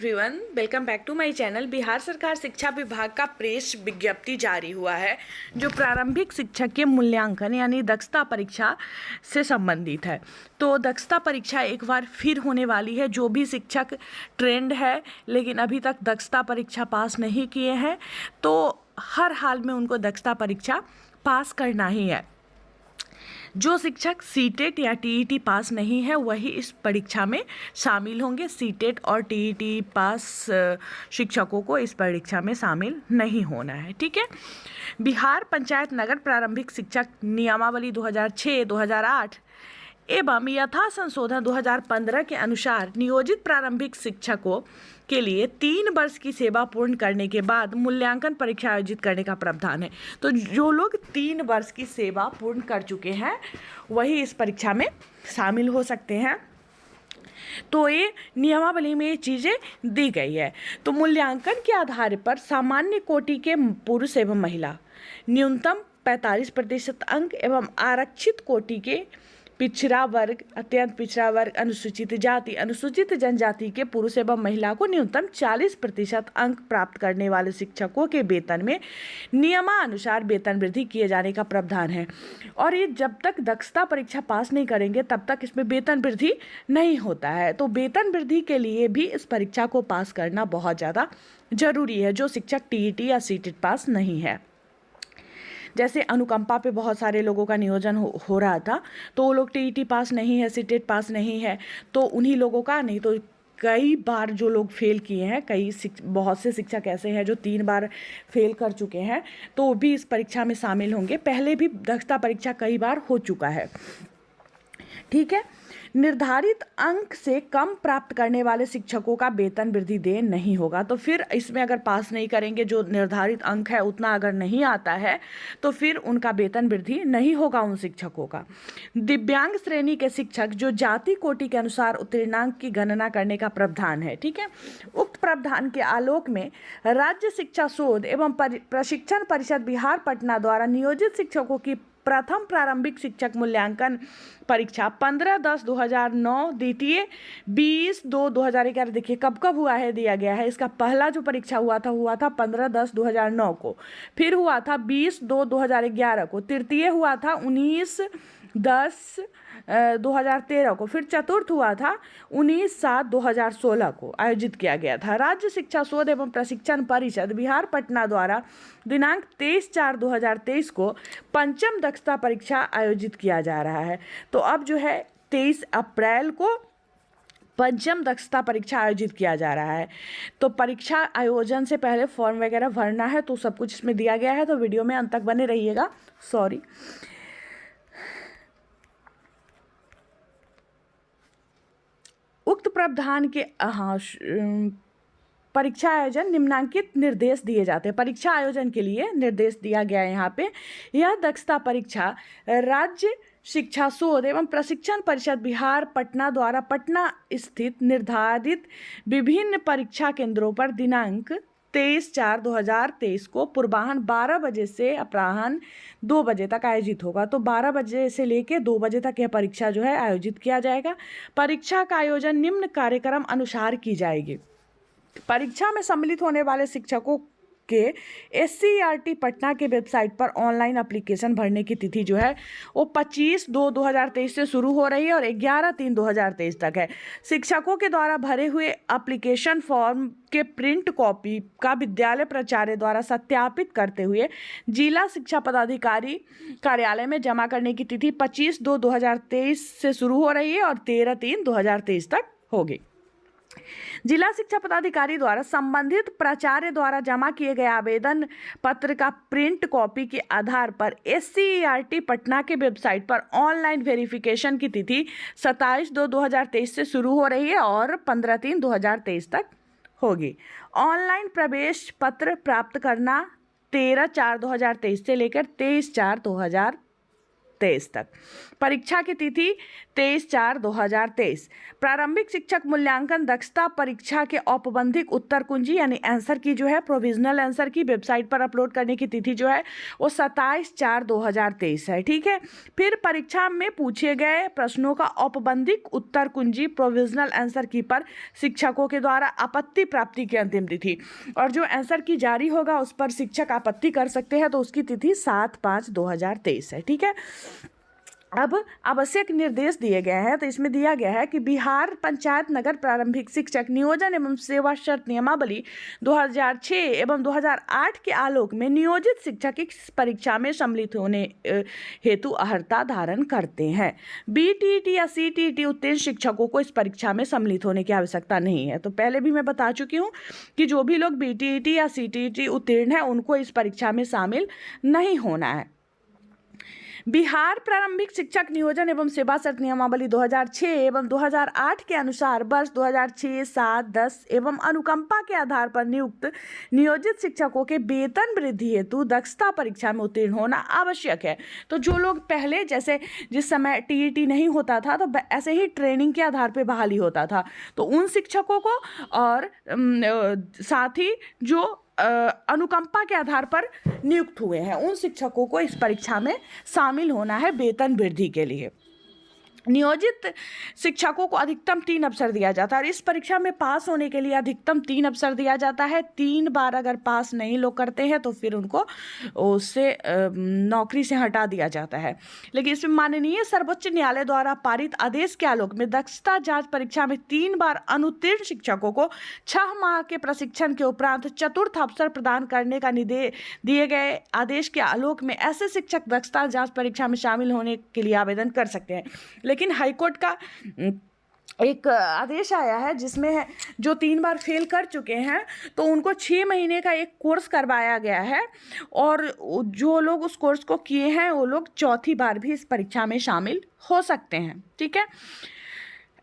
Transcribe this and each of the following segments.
Everyone, welcome back to my channel. Bihar सरकार शिक्षा विभाग का प्रेस विज्ञप्ति जारी हुआ है जो प्रारंभिक शिक्षक के मूल्यांकन यानी दक्षता परीक्षा से संबंधित है। तो दक्षता परीक्षा एक बार फिर होने वाली है। जो भी शिक्षक ट्रेंड है लेकिन अभी तक दक्षता परीक्षा पास नहीं किए हैं तो हर हाल में उनको दक्षता परीक्षा पास करना ही है। जो शिक्षक सीटेट या टीईटी पास नहीं है वही इस परीक्षा में शामिल होंगे। सीटेट और टीईटी पास शिक्षकों को इस परीक्षा में शामिल नहीं होना है। ठीक है। बिहार पंचायत नगर प्रारंभिक शिक्षक नियमावली 2006-2008 एवं यथा संशोधन 2015 के अनुसार नियोजित प्रारंभिक शिक्षकों के लिए 3 वर्ष की सेवा पूर्ण करने के बाद मूल्यांकन परीक्षा आयोजित करने का प्रावधान है। तो जो लोग 3 वर्ष की सेवा पूर्ण कर चुके हैं वही इस परीक्षा में शामिल हो सकते हैं। तो ये नियमावली में ये चीज़ें दी गई है। तो मूल्यांकन के आधार पर सामान्य कोटि के पुरुष एवं महिला न्यूनतम 45% अंक एवं आरक्षित कोटि के पिछड़ा वर्ग, अत्यंत पिछड़ा वर्ग, अनुसूचित जाति, अनुसूचित जनजाति के पुरुष एवं महिला को न्यूनतम 40% अंक प्राप्त करने वाले शिक्षकों के वेतन में नियमानुसार वेतन वृद्धि किए जाने का प्रावधान है। और ये जब तक दक्षता परीक्षा पास नहीं करेंगे तब तक इसमें वेतन वृद्धि नहीं होता है। तो वेतन वृद्धि के लिए भी इस परीक्षा को पास करना बहुत ज़्यादा जरूरी है जो शिक्षक टीईटी या सीटेट पास नहीं है। जैसे अनुकंपा पे बहुत सारे लोगों का नियोजन हो रहा था तो वो लोग टीईटी पास नहीं है, सीटेट पास नहीं है, तो उन्हीं लोगों का नहीं तो कई बार जो लोग फेल किए हैं, बहुत से शिक्षक ऐसे हैं जो 3 बार फेल कर चुके हैं तो वो भी इस परीक्षा में शामिल होंगे। पहले भी दक्षता परीक्षा कई बार हो चुका है। ठीक है। निर्धारित अंक से कम प्राप्त करने वाले शिक्षकों का वेतन वृद्धि देय नहीं होगा। तो फिर इसमें अगर पास नहीं करेंगे, जो निर्धारित अंक है उतना अगर नहीं आता है तो फिर उनका वेतन वृद्धि नहीं होगा उन शिक्षकों का। दिव्यांग श्रेणी के शिक्षक जो जाति कोटि के अनुसार उत्तीर्णांक की गणना करने का प्रावधान है। ठीक है। उक्त प्रावधान के आलोक में राज्य शिक्षा शोध एवं प्रशिक्षण परिषद बिहार पटना द्वारा नियोजित शिक्षकों की प्रथम प्रारंभिक शिक्षक मूल्यांकन परीक्षा 15/10/2009, द्वितीय 20/2/2011। देखिए कब कब हुआ है दिया गया है। इसका पहला जो परीक्षा हुआ था 15/10/2009 को, फिर हुआ था 20/2/2011 को, तृतीय हुआ था 19/10/2013 को, फिर चतुर्थ हुआ था 19/7/2016 को आयोजित किया गया था। राज्य शिक्षा शोध एवं प्रशिक्षण परिषद बिहार पटना द्वारा दिनांक 23/4/2023 को पंचम दक्षता परीक्षा आयोजित किया जा रहा है। तो अब जो है 23 अप्रैल को पंचम दक्षता परीक्षा आयोजित किया जा रहा है। तो परीक्षा आयोजन से पहले फॉर्म वगैरह भरना है तो सब कुछ इसमें दिया गया है। तो वीडियो में अंत तक बने रहिएगा। सॉरी। उक्त प्रावधान के परीक्षा आयोजन निम्नांकित निर्देश दिए जाते हैं। परीक्षा आयोजन के लिए निर्देश दिया गया है यहाँ पे। यह दक्षता परीक्षा राज्य शिक्षा शोध एवं प्रशिक्षण परिषद बिहार पटना द्वारा पटना स्थित निर्धारित विभिन्न परीक्षा केंद्रों पर दिनांक 23/4/2023 को पूर्वाह्न 12 बजे से अपराह्न 2 बजे तक आयोजित होगा। तो 12 बजे से लेकर 2 बजे तक यह परीक्षा जो है आयोजित किया जाएगा। परीक्षा का आयोजन निम्न कार्यक्रम अनुसार की जाएगी। परीक्षा में सम्मिलित होने वाले शिक्षकों के SCERT पटना के वेबसाइट पर ऑनलाइन एप्लीकेशन भरने की तिथि जो है वो 25/2/2023 से शुरू हो रही है और 11/3/2023 तक है। शिक्षकों के द्वारा भरे हुए एप्लीकेशन फॉर्म के प्रिंट कॉपी का विद्यालय प्राचार्य द्वारा सत्यापित करते हुए जिला शिक्षा पदाधिकारी कार्यालय में जमा करने की तिथि 25/2/2023 से शुरू हो रही है और 13/3/2023 तक होगी। जिला शिक्षा पदाधिकारी द्वारा संबंधित प्राचार्य द्वारा जमा किए गए आवेदन पत्र का प्रिंट कॉपी के आधार पर SCERT पटना के वेबसाइट पर ऑनलाइन वेरिफिकेशन की तिथि 27/2/2023 से शुरू हो रही है और 15/3/2023 तक होगी। ऑनलाइन प्रवेश पत्र प्राप्त करना 13/4/2023 से लेकर 23/4/2023 2023 तक। परीक्षा की तिथि 23/4/2023। प्रारंभिक शिक्षक मूल्यांकन दक्षता परीक्षा के औपबंधिक उत्तर कुंजी यानी आंसर की जो है प्रोविजनल आंसर की वेबसाइट पर अपलोड करने की तिथि जो है वो 27/4/2023 है। ठीक है, फिर परीक्षा में पूछे गए प्रश्नों का औपबंधिक उत्तर कुंजी प्रोविजनल आंसर की पर शिक्षकों के द्वारा आपत्ति प्राप्ति की अंतिम तिथि, और जो आंसर की जारी होगा उस पर शिक्षक आपत्ति कर सकते हैं, तो उसकी तिथि 7/5/2023 है। ठीक है, अब आवश्यक निर्देश दिए गए हैं। तो इसमें दिया गया है कि बिहार पंचायत नगर प्रारंभिक शिक्षक नियोजन एवं सेवा शर्त नियमावली 2006 एवं 2008 के आलोक में नियोजित शिक्षक इस परीक्षा में सम्मिलित होने हेतु अर्हता धारण करते हैं। बीटीईटी या सीटीईटी उत्तीर्ण शिक्षकों को इस परीक्षा में सम्मिलित होने की आवश्यकता नहीं है। तो पहले भी मैं बता चुकी हूँ कि जो भी लोग बीटीईटी या सीटीईटी उत्तीर्ण है उनको इस परीक्षा में शामिल नहीं होना है। बिहार प्रारंभिक शिक्षक नियोजन एवं सेवा शर्त नियमावली 2006 एवं 2008 के अनुसार वर्ष 2006, 7, 10 एवं अनुकंपा के आधार पर नियुक्त नियोजित शिक्षकों के वेतन वृद्धि हेतु दक्षता परीक्षा में उत्तीर्ण होना आवश्यक है। तो जो लोग पहले जैसे जिस समय टीईटी नहीं होता था तो ऐसे ही ट्रेनिंग के आधार पर बहाली होता था, तो उन शिक्षकों को और साथ ही जो अनुकंपा के आधार पर नियुक्त हुए हैं उन शिक्षकों को इस परीक्षा में शामिल होना है वेतन वृद्धि के लिए। नियोजित शिक्षकों को अधिकतम 3 अवसर दिया जाता है और इस परीक्षा में पास होने के लिए अधिकतम 3 अवसर दिया जाता है। 3 बार अगर पास नहीं लोग करते हैं तो फिर उनको उससे नौकरी से हटा दिया जाता है। लेकिन इसमें माननीय सर्वोच्च न्यायालय द्वारा पारित आदेश के आलोक में दक्षता जांच परीक्षा में 3 बार अनुत्तीर्ण शिक्षकों को 6 माह के प्रशिक्षण के उपरांत चतुर्थ अवसर प्रदान करने का दिए गए आदेश के आलोक में ऐसे शिक्षक दक्षता जांच परीक्षा में शामिल होने के लिए आवेदन कर सकते हैं। लेकिन हाईकोर्ट का एक आदेश आया है जिसमें है जो 3 बार फेल कर चुके हैं तो उनको 6 महीने का एक कोर्स करवाया गया है, और जो लोग उस कोर्स को किए हैं वो लोग चौथी बार भी इस परीक्षा में शामिल हो सकते हैं। ठीक है,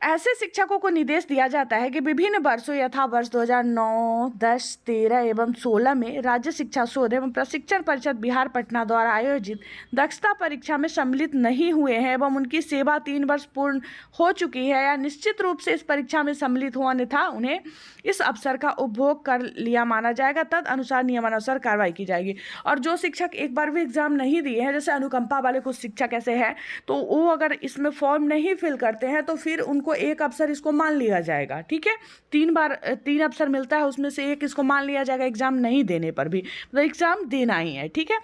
ऐसे शिक्षकों को निर्देश दिया जाता है कि विभिन्न वर्षों यथा वर्ष 2009, 10, 13 एवं 16 में राज्य शिक्षा शोध एवं प्रशिक्षण परिषद बिहार पटना द्वारा आयोजित दक्षता परीक्षा में सम्मिलित नहीं हुए हैं एवं उनकी सेवा 3 वर्ष पूर्ण हो चुकी है या निश्चित रूप से इस परीक्षा में सम्मिलित हुआ अन्यथा उन्हें इस अवसर का उपभोग कर लिया माना जाएगा, तद अनुसार नियमानुसार कार्रवाई की जाएगी। और जो शिक्षक एक बार भी एग्जाम नहीं दिए हैं, जैसे अनुकंपा वाले कुछ शिक्षक ऐसे हैं, तो वो अगर इसमें फॉर्म नहीं फिल करते हैं तो फिर उनको एक अवसर इसको मान लिया जाएगा। ठीक है, 3 बार 3 अवसर मिलता है, उसमें से एक इसको मान लिया जाएगा एग्जाम नहीं देने पर भी, तो एग्जाम देना ही है। ठीक है,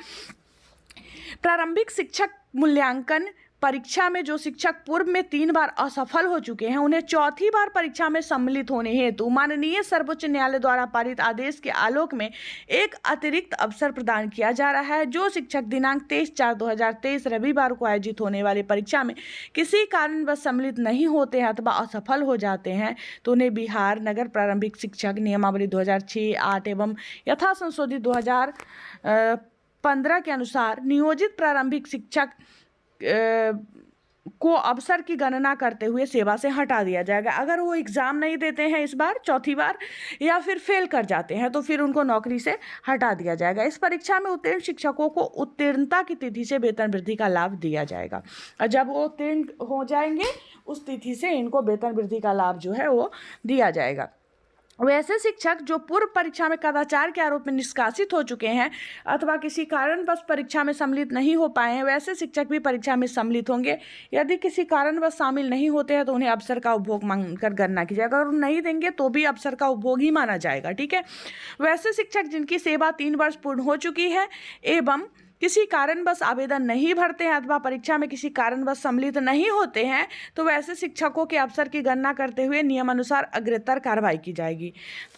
प्रारंभिक शिक्षक मूल्यांकन परीक्षा में जो शिक्षक पूर्व में 3 बार असफल हो चुके हैं उन्हें चौथी बार परीक्षा में सम्मिलित होने हेतु माननीय सर्वोच्च न्यायालय द्वारा पारित आदेश के आलोक में एक अतिरिक्त अवसर प्रदान किया जा रहा है। जो शिक्षक दिनांक 23/4/2023 रविवार को आयोजित होने वाली परीक्षा में किसी कारणवश सम्मिलित नहीं होते हैं अथवा असफल हो जाते हैं तो उन्हें बिहार नगर प्रारंभिक शिक्षक नियमावली 2006, 8 एवं यथा संशोधित 2015 के अनुसार नियोजित प्रारंभिक शिक्षक को अवसर की गणना करते हुए सेवा से हटा दिया जाएगा। अगर वो एग्ज़ाम नहीं देते हैं इस बार चौथी बार या फिर फेल कर जाते हैं तो फिर उनको नौकरी से हटा दिया जाएगा। इस परीक्षा में उत्तीर्ण शिक्षकों को उत्तीर्णता की तिथि से वेतन वृद्धि का लाभ दिया जाएगा, और जब वो उत्तीर्ण हो जाएंगे उस तिथि से इनको वेतन वृद्धि का लाभ जो है वो दिया जाएगा। वैसे शिक्षक जो पूर्व परीक्षा में कदाचार के आरोप में निष्कासित हो चुके हैं अथवा किसी कारणवश परीक्षा में सम्मिलित नहीं हो पाए हैं, वैसे शिक्षक भी परीक्षा में सम्मिलित होंगे। यदि किसी कारणवश शामिल नहीं होते हैं तो उन्हें अवसर का उपभोग मांगकर गणना की जाएगा, और नहीं देंगे तो भी अवसर का उपभोग ही माना जाएगा। ठीक है, वैसे शिक्षक जिनकी सेवा 3 वर्ष पूर्ण हो चुकी है एवं किसी कारणवश आवेदन नहीं भरते हैं अथवा परीक्षा में किसी कारणवश सम्मिलित नहीं होते हैं तो वैसे शिक्षकों के अवसर की गणना करते हुए नियमानुसार अग्रतर कार्रवाई की जाएगी।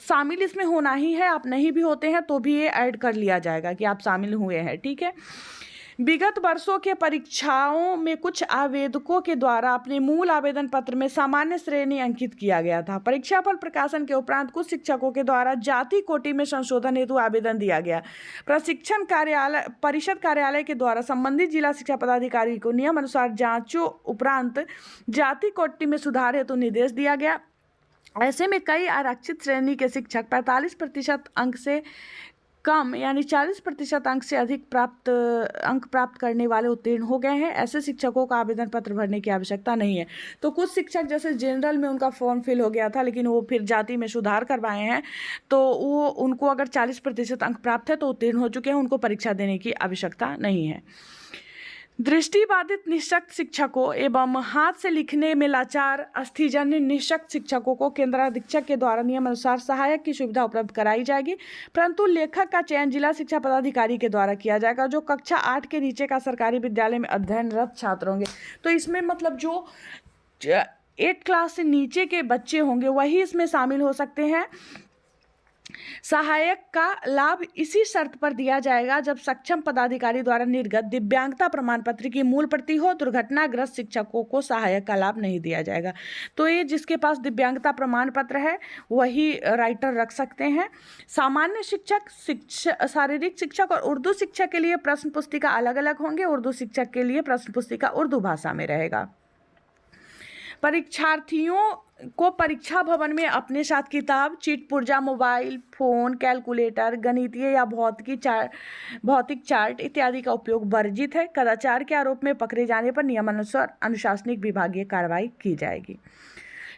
शामिल इसमें होना ही है, आप नहीं भी होते हैं तो भी ये ऐड कर लिया जाएगा कि आप शामिल हुए हैं। ठीक है, विगत वर्षों के परीक्षाओं में कुछ आवेदकों के द्वारा अपने मूल आवेदन पत्र में सामान्य श्रेणी अंकित किया गया था। परीक्षाफल प्रकाशन के उपरांत कुछ शिक्षकों के द्वारा जाति कोटि में संशोधन हेतु आवेदन दिया गया। प्रशिक्षण कार्यालय परिषद कार्यालय के द्वारा संबंधित जिला शिक्षा पदाधिकारी को नियम अनुसार जांचों उपरांत जाति कोटि में सुधार हेतु निर्देश दिया गया। ऐसे में कई आरक्षित श्रेणी के शिक्षक 45% अंक से कम यानी 40% अंक से अधिक अंक प्राप्त करने वाले उत्तीर्ण हो गए हैं, ऐसे शिक्षकों का आवेदन पत्र भरने की आवश्यकता नहीं है। तो कुछ शिक्षक जैसे जनरल में उनका फॉर्म फिल हो गया था, लेकिन वो फिर जाति में सुधार करवाए हैं, तो वो उनको अगर 40% अंक प्राप्त है तो उत्तीर्ण हो चुके हैं, उनको परीक्षा देने की आवश्यकता नहीं है। दृष्टिबाधित निःशक्त शिक्षकों एवं हाथ से लिखने में लाचार अस्थिजन्य निःशक्त शिक्षकों को केंद्राधीक्षक के द्वारा नियम अनुसार सहायक की सुविधा उपलब्ध कराई जाएगी, परंतु लेखक का चयन जिला शिक्षा पदाधिकारी के द्वारा किया जाएगा, जो कक्षा 8 के नीचे का सरकारी विद्यालय में अध्ययनरत छात्र होंगे। तो इसमें मतलब जो 8 क्लास से नीचे के बच्चे होंगे वही इसमें शामिल हो सकते हैं। सहायक का लाभ इसी शर्त पर दिया जाएगा जब सक्षम पदाधिकारी द्वारा निर्गत दिव्यांगता प्रमाण पत्र की मूल प्रति हो। दुर्घटनाग्रस्त शिक्षकों को सहायक का लाभ नहीं दिया जाएगा। तो ये जिसके पास दिव्यांगता प्रमाण पत्र है वही राइटर रख सकते हैं। सामान्य शिक्षक, शारीरिक शिक्षक और उर्दू शिक्षक के लिए प्रश्न पुस्तिका अलग अलग होंगे। उर्दू शिक्षक के लिए प्रश्न पुस्तिका उर्दू भाषा में रहेगा। परीक्षार्थियों को परीक्षा भवन में अपने साथ किताब, चिट पुर्जा, मोबाइल फोन, कैलकुलेटर, गणितीय या भौतिक चार्ट इत्यादि का उपयोग वर्जित है। कदाचार के आरोप में पकड़े जाने पर नियमानुसार अनुशासनिक विभागीय कार्रवाई की जाएगी।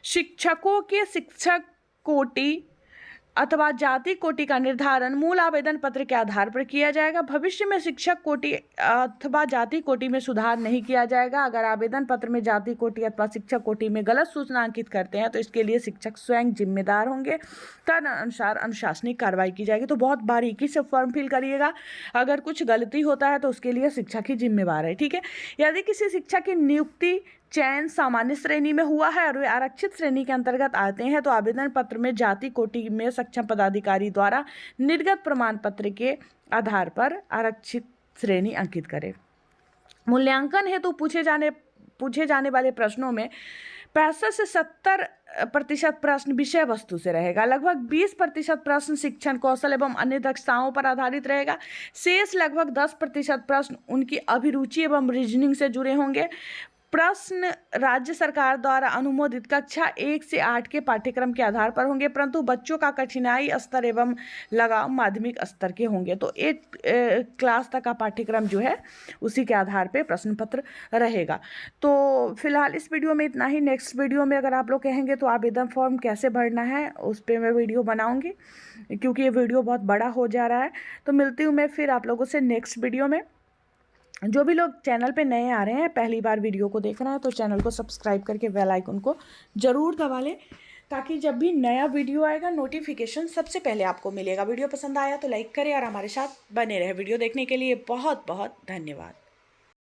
शिक्षकों के शिक्षक कोटि अथवा जाति कोटि का निर्धारण मूल आवेदन पत्र के आधार पर किया जाएगा। भविष्य में शिक्षक कोटि अथवा जाति कोटि में सुधार नहीं किया जाएगा। अगर आवेदन पत्र में जाति कोटि अथवा शिक्षक कोटि में गलत सूचना अंकित करते हैं तो इसके लिए शिक्षक स्वयं जिम्मेदार होंगे। तदनुसार अनुशासनिक कार्रवाई की जाएगी। तो बहुत बारीकी से फॉर्म फिल करिएगा। अगर कुछ गलती होता है तो उसके लिए शिक्षक ही जिम्मेवार है, ठीक है। यदि किसी शिक्षक की नियुक्ति चयन सामान्य श्रेणी में हुआ है और वे आरक्षित श्रेणी के अंतर्गत आते हैं तो आवेदन पत्र में जाति कोटि में सक्षम पदाधिकारी द्वारा निर्गत प्रमाण पत्र के आधार पर आरक्षित श्रेणी अंकित करें। मूल्यांकन हेतु पूछे जाने वाले प्रश्नों में 65 से 70% प्रश्न विषय वस्तु से रहेगा। लगभग 20% प्रश्न शिक्षण कौशल एवं अन्य दक्षताओं पर आधारित रहेगा। शेष लगभग 10% प्रश्न उनकी अभिरुचि एवं रीजनिंग से जुड़े होंगे। प्रश्न राज्य सरकार द्वारा अनुमोदित कक्षा 1 से 8 के पाठ्यक्रम के आधार पर होंगे, परंतु बच्चों का कठिनाई स्तर एवं लगाव माध्यमिक स्तर के होंगे। तो 8 क्लास तक का पाठ्यक्रम जो है उसी के आधार पे प्रश्न पत्र रहेगा। तो फिलहाल इस वीडियो में इतना ही। नेक्स्ट वीडियो में अगर आप लोग कहेंगे तो आवेदन फॉर्म कैसे भरना है उस पर मैं वीडियो बनाऊँगी, क्योंकि ये वीडियो बहुत बड़ा हो जा रहा है। तो मिलती हूँ मैं फिर आप लोगों से नेक्स्ट वीडियो में। जो भी लोग चैनल पे नए आ रहे हैं, पहली बार वीडियो को देख रहे हैं, तो चैनल को सब्सक्राइब करके बेल आइकन को ज़रूर दबा लें, ताकि जब भी नया वीडियो आएगा नोटिफिकेशन सबसे पहले आपको मिलेगा। वीडियो पसंद आया तो लाइक करें और हमारे साथ बने रहे। वीडियो देखने के लिए बहुत बहुत धन्यवाद।